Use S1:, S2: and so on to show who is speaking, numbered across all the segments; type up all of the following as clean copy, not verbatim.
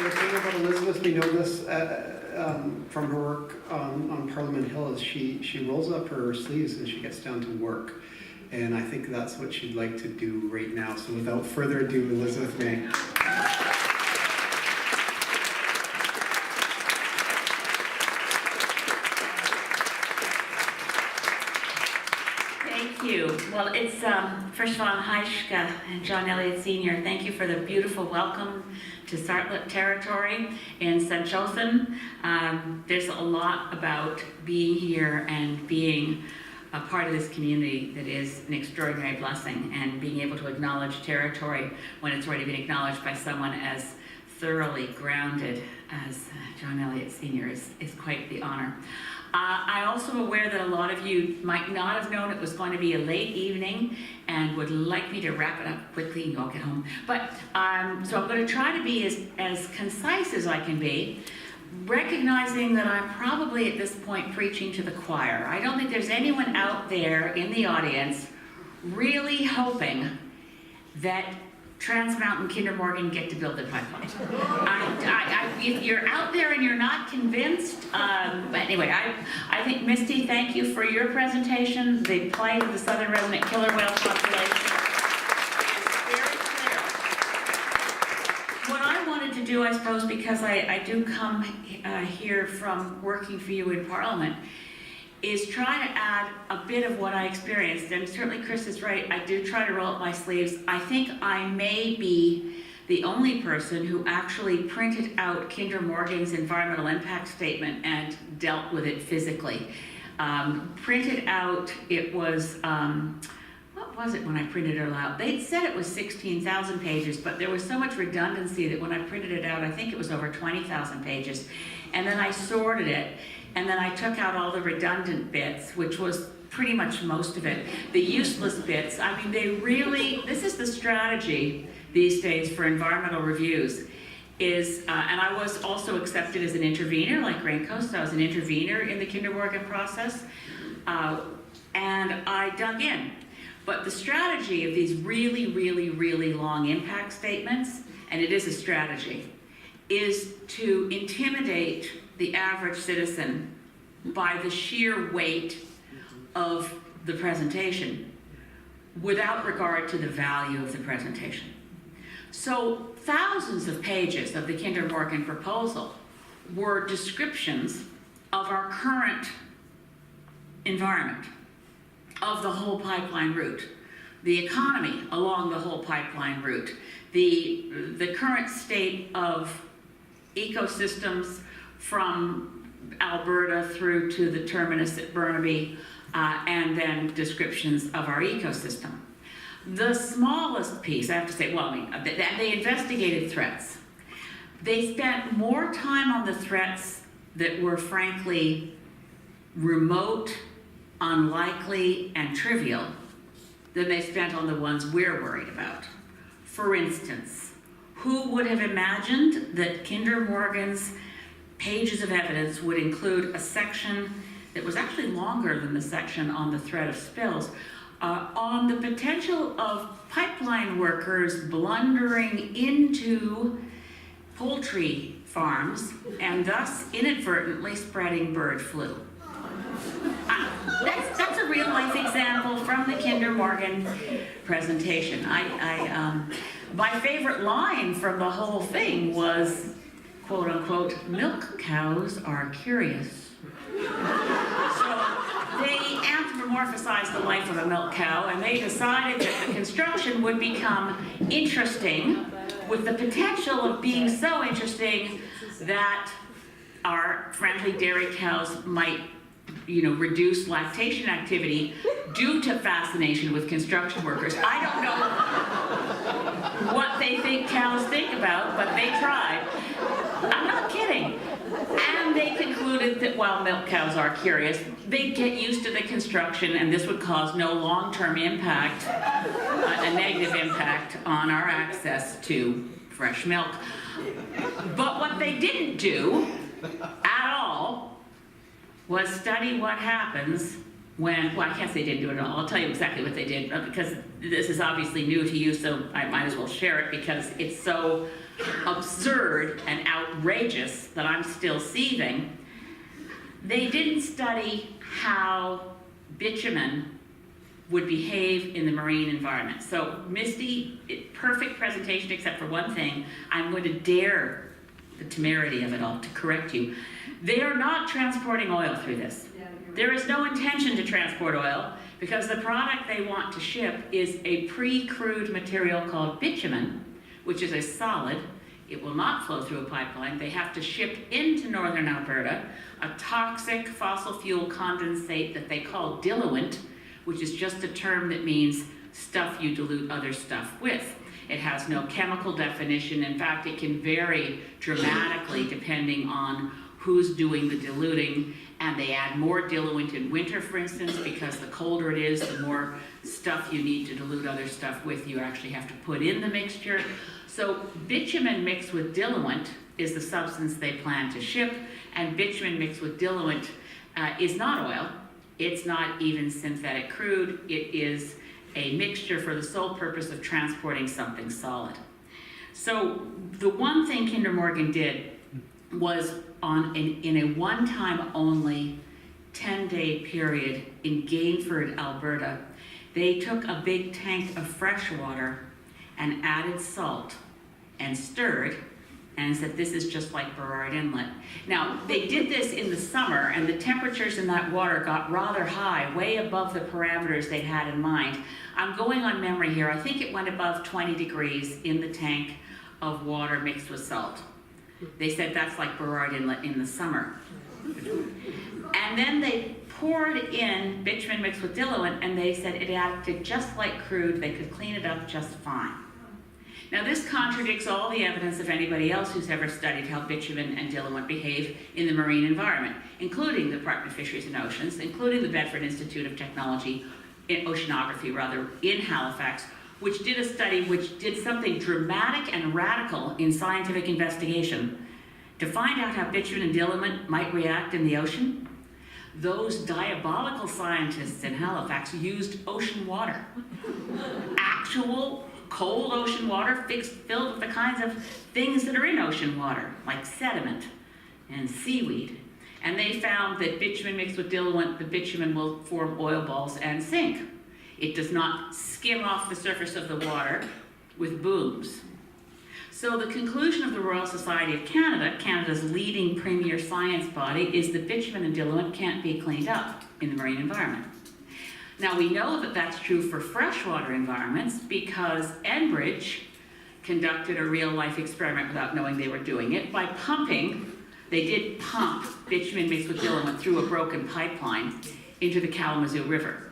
S1: I was saying about Elizabeth, we know this from her work on Parliament Hill, is she rolls up her sleeves and she gets down to work. And I think that's what she'd like to do right now. So without further ado, Elizabeth May.
S2: Thank you. Well, it's, first of all, Haishka and John Elliott Sr., thank you for the beautiful welcome to Sartlet territory in Senchothan. There's a lot about being here and being a part of this community that is an extraordinary blessing, and being able to acknowledge territory when it's already been acknowledged by someone as thoroughly grounded as John Elliott Sr. is quite the honor. I'm also aware that a lot of you might not have known it was going to be a late evening and would like me to wrap it up quickly and go get home. But so I'm going to try to be as concise as I can be, recognizing that I'm probably at this point preaching to the choir. I don't think there's anyone out there in the audience really hoping that Trans Mountain Kinder Morgan get to build their pipeline. If you're out there and you're not convinced, but anyway, I think, Misty, thank you for your presentation. The plight of the southern resident killer whale population is very clear. What I wanted to do, I suppose, because I do come here from working for you in Parliament, is try to add a bit of what I experienced. And certainly Chris is right, I do try to roll up my sleeves. I think I may be the only person who actually printed out Kinder Morgan's environmental impact statement and dealt with it physically. Printed out, it was, what was it when I printed it out? They'd said it was 16,000 pages, but there was so much redundancy that when I printed it out, I think it was over 20,000 pages. And then I sorted it. And then I took out all the redundant bits, which was pretty much most of it. The useless bits, I mean, they really, this is the strategy these days for environmental reviews, is, and I was also accepted as an intervener, like Raincoast, so I was an intervener in the Kinder Morgan process, and I dug in. But the strategy of these really, really, really long impact statements, and it is a strategy, is to intimidate the average citizen by the sheer weight of the presentation without regard to the value of the presentation. So thousands of pages of the Kinder Morgan proposal were descriptions of our current environment, of the whole pipeline route, the economy along the whole pipeline route, the current state of ecosystems from Alberta through to the terminus at Burnaby, and then descriptions of our ecosystem. The smallest piece, I have to say, well, I mean, they investigated threats. They spent more time on the threats that were frankly remote, unlikely, and trivial than they spent on the ones we're worried about. For instance, who would have imagined that Kinder Morgan's pages of evidence would include a section that was actually longer than the section on the threat of spills, on the potential of pipeline workers blundering into poultry farms and thus inadvertently spreading bird flu. That's a real life example from the Kinder Morgan presentation. My favorite line from the whole thing was, quote unquote, milk cows are curious. So they anthropomorphized the life of a milk cow, and they decided that the construction would become interesting, with the potential of being so interesting that our friendly dairy cows might, reduce lactation activity due to fascination with construction workers. I don't know what they think cows think about, but they tried. I'm not kidding. And they concluded that while milk cows are curious, they'd get used to the construction and this would cause no long-term impact, a negative impact on our access to fresh milk. But what they didn't do at all was study what happens well, I can't say they didn't do it at all. I'll tell you exactly what they did, because this is obviously new to you, so I might as well share it because it's so absurd and outrageous that I'm still seething. They didn't study how bitumen would behave in the marine environment. So Misty, perfect presentation except for one thing. I'm going to dare the temerity of it all to correct you. They are not transporting oil through this. There is no intention to transport oil because the product they want to ship is a pre-crude material called bitumen, which is a solid. It will not flow through a pipeline. They have to ship into northern Alberta a toxic fossil fuel condensate that they call diluent, which is just a term that means stuff you dilute other stuff with. It has no chemical definition. In fact, it can vary dramatically depending on who's doing the diluting, and they add more diluent in winter, for instance, because the colder it is, the more stuff you need to dilute other stuff with. You actually have to put in the mixture. So bitumen mixed with diluent is the substance they plan to ship, and bitumen mixed with diluent is not oil. It's not even synthetic crude. It is a mixture for the sole purpose of transporting something solid. So the one thing Kinder Morgan did was in a one-time only 10-day period in Gainford, Alberta, they took a big tank of fresh water and added salt and stirred and said, this is just like Burrard Inlet. Now, they did this in the summer, and the temperatures in that water got rather high, way above the parameters they had in mind. I'm going on memory here. I think it went above 20 degrees in the tank of water mixed with salt. They said that's like Burrard Inlet in the summer. And then they poured in bitumen mixed with diluent, and they said it acted just like crude. They could clean it up just fine. Now, this contradicts all the evidence of anybody else who's ever studied how bitumen and diluent behave in the marine environment, including the Department of Fisheries and Oceans, including the Bedford Institute of Technology, Oceanography rather, in Halifax, which did a study which did something dramatic and radical in scientific investigation to find out how bitumen and diluent might react in the ocean. Those diabolical scientists in Halifax used ocean water. Actual cold ocean water filled with the kinds of things that are in ocean water, like sediment and seaweed. And they found that bitumen mixed with diluent, the bitumen will form oil balls and sink. It does not skim off the surface of the water with booms. So the conclusion of the Royal Society of Canada, Canada's leading premier science body, is that bitumen and diluent can't be cleaned up in the marine environment. Now, we know that that's true for freshwater environments because Enbridge conducted a real-life experiment without knowing they were doing it by pumping. They did pump bitumen mixed with diluent through a broken pipeline into the Kalamazoo River.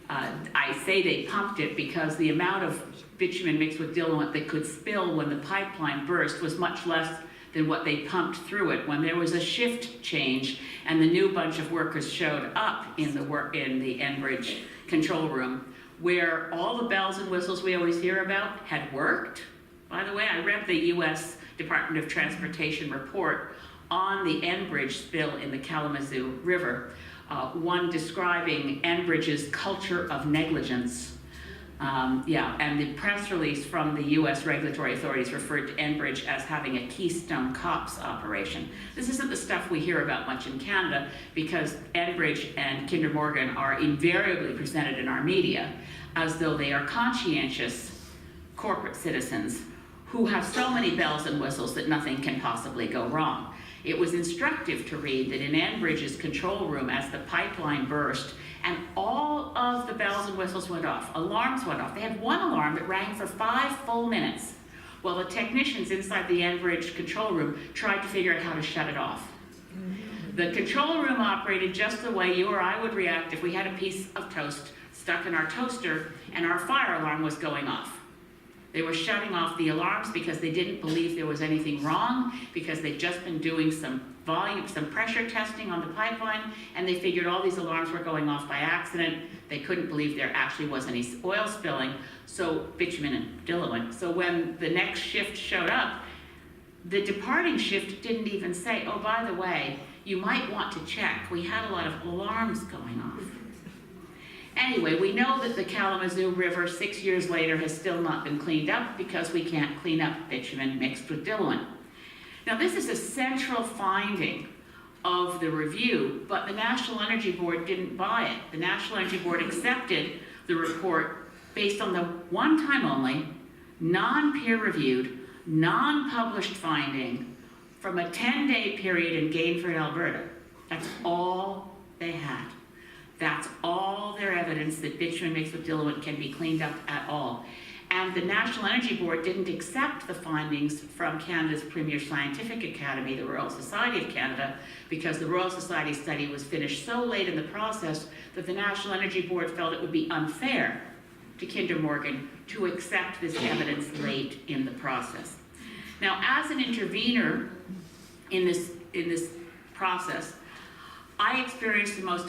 S2: I say they pumped it because the amount of bitumen mixed with diluent that could spill when the pipeline burst was much less than what they pumped through it. When there was a shift change and the new bunch of workers showed up in the Enbridge control room, where all the bells and whistles we always hear about had worked. By the way, I read the U.S. Department of Transportation report on the Enbridge spill in the Kalamazoo River, one describing Enbridge's culture of negligence. And the press release from the U.S. regulatory authorities referred to Enbridge as having a Keystone Cops operation. This isn't the stuff we hear about much in Canada because Enbridge and Kinder Morgan are invariably presented in our media as though they are conscientious corporate citizens who have so many bells and whistles that nothing can possibly go wrong. It was instructive to read that in Enbridge's control room as the pipeline burst and all of the bells and whistles went off, alarms went off. They had one alarm that rang for 5 full minutes while the technicians inside the Enbridge control room tried to figure out how to shut it off. The control room operated just the way you or I would react if we had a piece of toast stuck in our toaster and our fire alarm was going off. They were shutting off the alarms because they didn't believe there was anything wrong, because they'd just been doing some pressure testing on the pipeline, and they figured all these alarms were going off by accident. They couldn't believe there actually was any oil spilling, so bitumen and diluent. So when the next shift showed up, the departing shift didn't even say, oh, by the way, you might want to check. We had a lot of alarms going off. Anyway, we know that the Kalamazoo River 6 years later has still not been cleaned up because we can't clean up bitumen mixed with diluent. Now this is a central finding of the review, but the National Energy Board didn't buy it. The National Energy Board accepted the report based on the one time only, non-peer-reviewed, non-published finding from a 10-day period in Gainford, Alberta. That's all they had. That's all their evidence that bitumen mixed with diluent can be cleaned up at all. And the National Energy Board didn't accept the findings from Canada's premier scientific academy, the Royal Society of Canada, because the Royal Society study was finished so late in the process that the National Energy Board felt it would be unfair to Kinder Morgan to accept this evidence late in the process. Now, as an intervener in this process, I experienced the most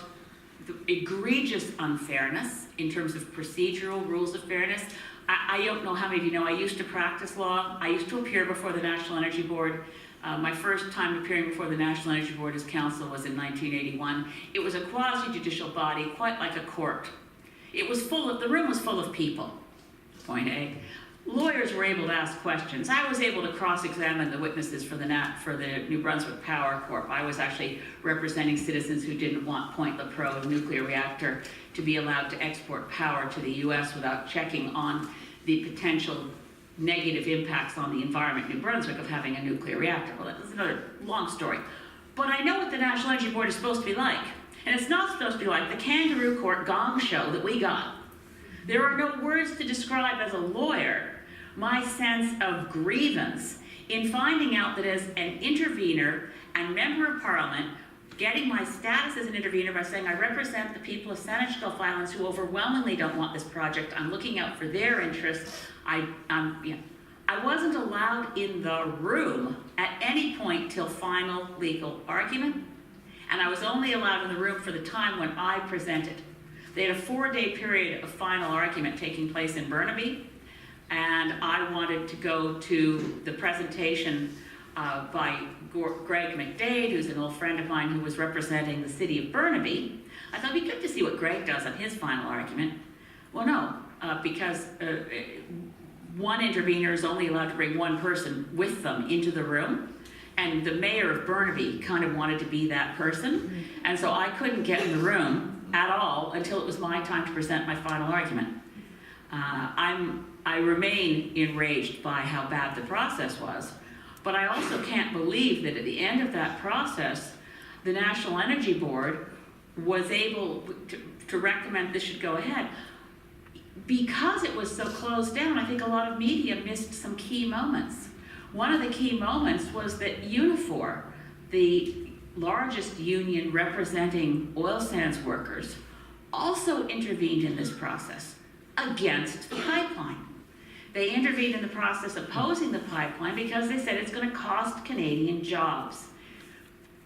S2: egregious unfairness in terms of procedural rules of fairness. I don't know how many of you know, I used to practice law. I used to appear before the National Energy Board. My first time appearing before the National Energy Board as counsel was in 1981. It was a quasi-judicial body, quite like a court. It was the room was full of people, point A. Lawyers were able to ask questions. I was able to cross-examine the witnesses for the New Brunswick Power Corp. I was actually representing citizens who didn't want Point Lepreau, a nuclear reactor, to be allowed to export power to the US without checking on the potential negative impacts on the environment in New Brunswick of having a nuclear reactor. Well, that's another long story. But I know what the National Energy Board is supposed to be like. And it's not supposed to be like the kangaroo court gong show that we got. There are no words to describe as a lawyer my sense of grievance in finding out that as an intervener and member of Parliament, getting my status as an intervener by saying I represent the people of Saanich Gulf Islands who overwhelmingly don't want this project, I'm looking out for their interests, I wasn't allowed in the room at any point till final legal argument, and I was only allowed in the room for the time when I presented. They had a 4-day period of final argument taking place in Burnaby, and I wanted to go to the presentation by Greg McDade, who's an old friend of mine who was representing the city of Burnaby. I thought it'd be good to see what Greg does on his final argument. Well, no, because one intervener is only allowed to bring one person with them into the room, and the mayor of Burnaby kind of wanted to be that person, and so I couldn't get in the room at all until it was my time to present my final argument. I remain enraged by how bad the process was, but I also can't believe that at the end of that process, the National Energy Board was able to recommend this should go ahead. Because it was so closed down, I think a lot of media missed some key moments. One of the key moments was that Unifor, the largest union representing oil sands workers, also intervened in this process against the pipeline. They intervened in the process opposing the pipeline because they said it's going to cost Canadian jobs.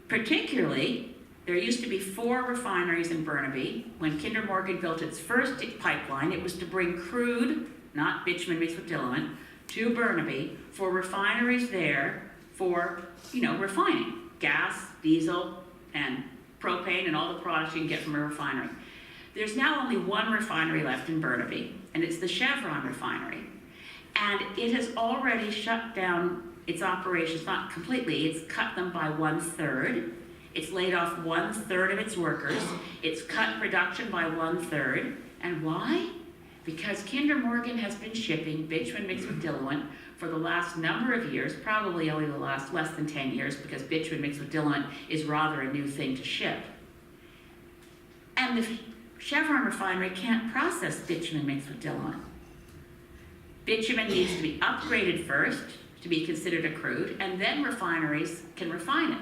S2: Particularly, there used to be 4 refineries in Burnaby. When Kinder Morgan built its first pipeline, it was to bring crude, not bitumen mixed with diluent, to Burnaby for refineries there for, refining. Gas, diesel, and propane and all the products you can get from a refinery. There's now only one refinery left in Burnaby, and it's the Chevron refinery. And it has already shut down its operations, not completely, it's cut them by 1/3. It's laid off 1/3 of its workers. It's cut production by 1/3. And why? Because Kinder Morgan has been shipping bitumen mixed with diluent for the last number of years, probably only the last less than 10 years, because bitumen mixed with diluent is rather a new thing to ship. And the Chevron refinery can't process bitumen mixed with diluent. Bitumen needs to be upgraded first to be considered a crude, and then refineries can refine it.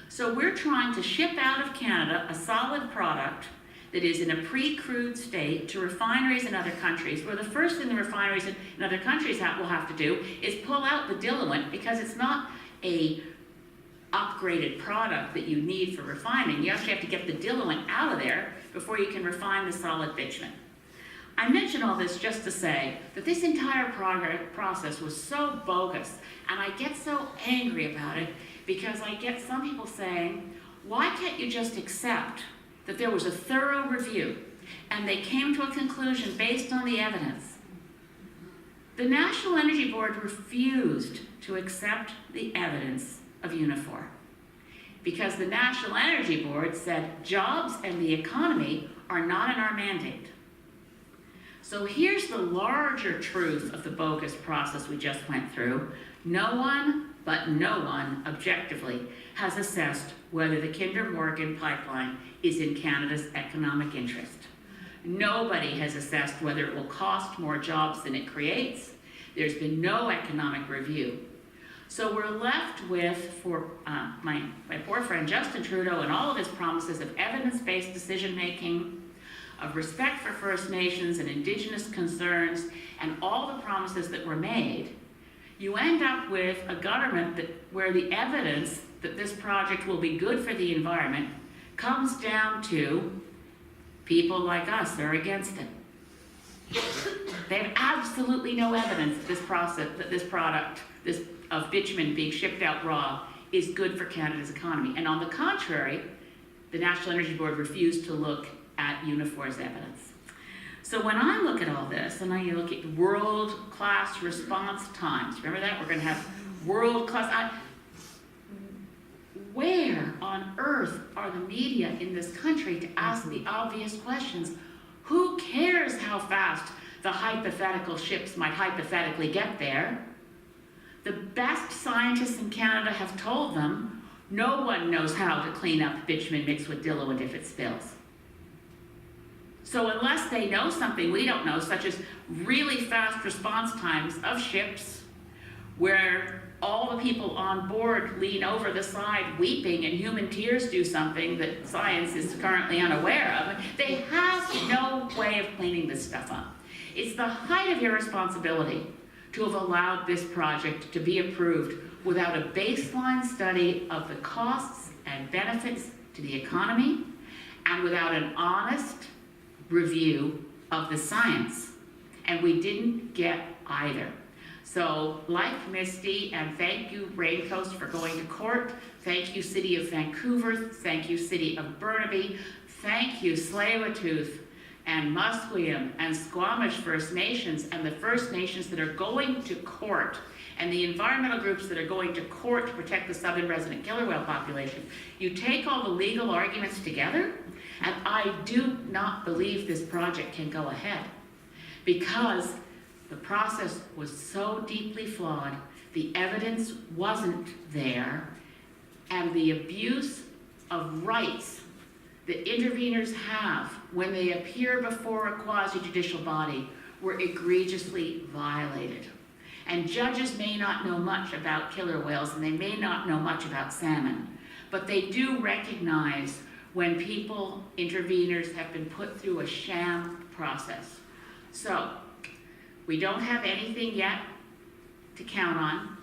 S2: So we're trying to ship out of Canada a solid product that is in a pre-crude state to refineries in other countries, where the first thing the refineries in other countries will have to do is pull out the diluent, because it's not a upgraded product that you need for refining. You actually have to get the diluent out of there before you can refine the solid bitumen. I mention all this just to say that this entire process was so bogus, and I get so angry about it because I get some people saying, why can't you just accept that there was a thorough review, and they came to a conclusion based on the evidence. The National Energy Board refused to accept the evidence of Unifor because the National Energy Board said jobs and the economy are not in our mandate. So here's the larger truth of the bogus process we just went through. No one objectively has assessed whether the Kinder Morgan pipeline is in Canada's economic interest. Nobody has assessed whether it will cost more jobs than it creates. There's been no economic review. So we're left with, for my poor friend Justin Trudeau and all of his promises of evidence-based decision-making, of respect for First Nations and Indigenous concerns, and all the promises that were made, you end up with a government where the evidence that this project will be good for the environment comes down to people like us that are against it. They have absolutely no evidence that this product of bitumen being shipped out raw is good for Canada's economy. And on the contrary, the National Energy Board refused to look at Unifor's evidence. So when I look at all this, and I look at world-class response times, remember that? We're going to have world-class. Where on earth are the media in this country to ask the obvious questions? Who cares how fast the hypothetical ships might hypothetically get there? The best scientists in Canada have told them no one knows how to clean up bitumen mixed with diluent if it spills. So unless they know something we don't know, such as really fast response times of ships, where all the people on board lean over the side weeping and human tears do something that science is currently unaware of, they have no way of cleaning this stuff up. It's the height of irresponsibility to have allowed this project to be approved without a baseline study of the costs and benefits to the economy and without an honest review of the science. And we didn't get either. So, like Misty, and thank you Raincoast for going to court, thank you City of Vancouver, thank you City of Burnaby, thank you Tsleil-Waututh and Musqueam and Squamish First Nations and the First Nations that are going to court and the environmental groups that are going to court to protect the southern resident killer whale population. You take all the legal arguments together, and I do not believe this project can go ahead because the process was so deeply flawed, the evidence wasn't there, and the abuse of rights that interveners have when they appear before a quasi-judicial body were egregiously violated. And judges may not know much about killer whales and they may not know much about salmon, but they do recognize when people, interveners, have been put through a sham process. So, we don't have anything yet to count on.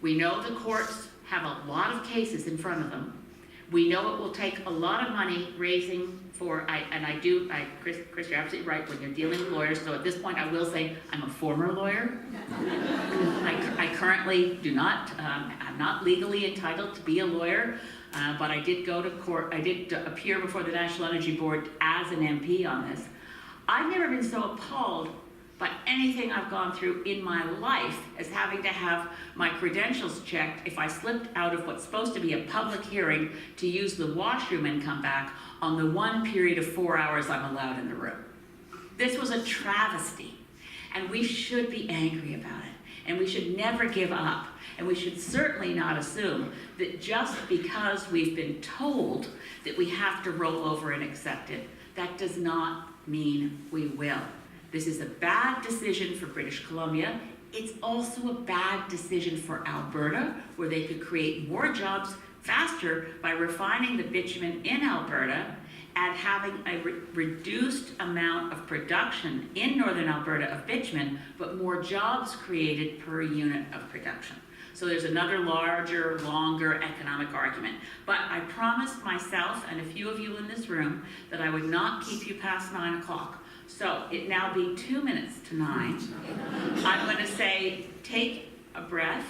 S2: We know the courts have a lot of cases in front of them. We know it will take a lot of money raising for, Chris, you're absolutely right when you're dealing with lawyers, so at this point I will say I'm a former lawyer. I currently I'm not legally entitled to be a lawyer, but I did go to court, I did appear before the National Energy Board as an MP on this. I've never been so appalled by anything I've gone through in my life as having to have my credentials checked if I slipped out of what's supposed to be a public hearing to use the washroom and come back on the one period of 4 hours I'm allowed in the room. This was a travesty, and we should be angry about it, and we should never give up, and we should certainly not assume that just because we've been told that we have to roll over and accept it, that does not mean we will. This is a bad decision for British Columbia. It's also a bad decision for Alberta, where they could create more jobs faster by refining the bitumen in Alberta and having a reduced amount of production in northern Alberta of bitumen, but more jobs created per unit of production. So there's another larger, longer economic argument. But I promised myself and a few of you in this room that I would not keep you past 9 o'clock. So it now being 2 minutes to 9, I'm going to say, take a breath,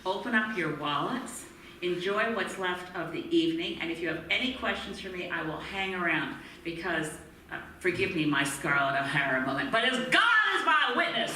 S2: open up your wallets, enjoy what's left of the evening, and if you have any questions for me, I will hang around because forgive me my Scarlett O'Hara moment, but as God is my witness,